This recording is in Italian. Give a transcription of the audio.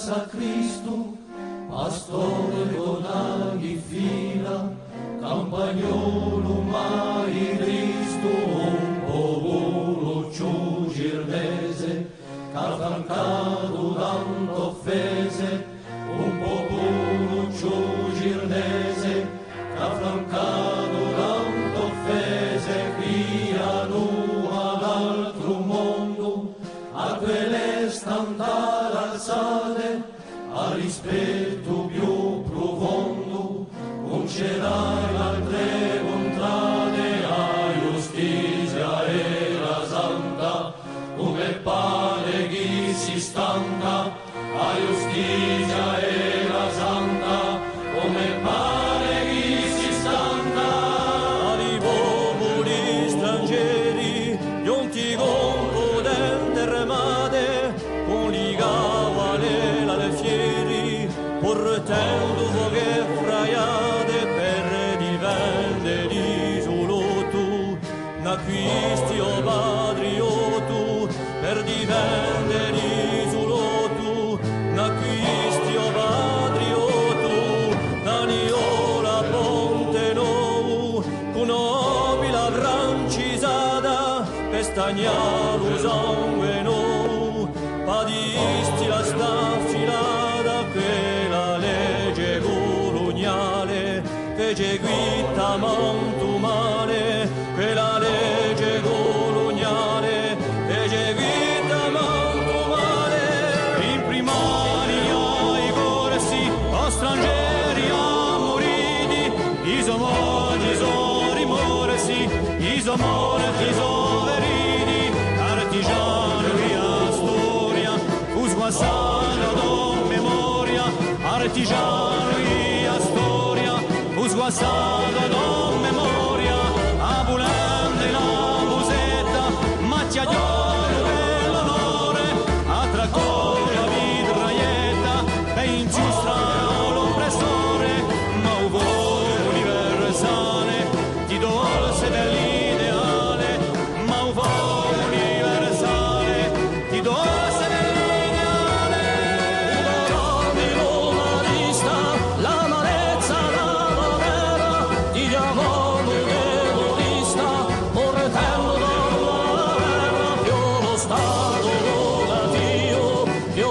speranza Cristo, pastore con aghi fila, campagnolo mai Cristo, un popolo ciù girnese, c'ha francato tanto offese, un popolo ciù girnese, c'ha francato tanto offese, criano all'altro mondo, a quelle stantare alzate, a rispetto più profondo, non c'erai altre contrade, a giustizia e la santa, come pare chi si stanca, a giustizia e la santa, come pare chi si stanca. Ai popoli stranieri, giunti con potente remate, con ligavale alle fieri, portando poche fraiate per diventare solo tu, n'acquisti o patriotto, per diventare solo tu, n'acquisti o patriotto, n'aniola ponte nou, con nobile francisata, per stagnare sangue nou, padisti la staffilata, quella legge coloniale, fece guitta molto male, quella legge coloniale, fece guitta molto male. In primaria i corsi, o stranieri a moriti, i somoggi sono rimorsi, i somorti sono veriti, artigiano via storia, usguassano do memoria, artigiano via storia, usguassano do memoria, abulante la musetta, macchiaiolo dell'onore, a traccone a mitraietta, e in più strano l'oppressore, ma un volo universale, ti dolce dell'ideale, ma un volo universale, ti dolce dell'ideale, un umanista, l'amarezza, la guerra, ti diamo l'egoista, portando dalla guerra, più lo Stato donativo, più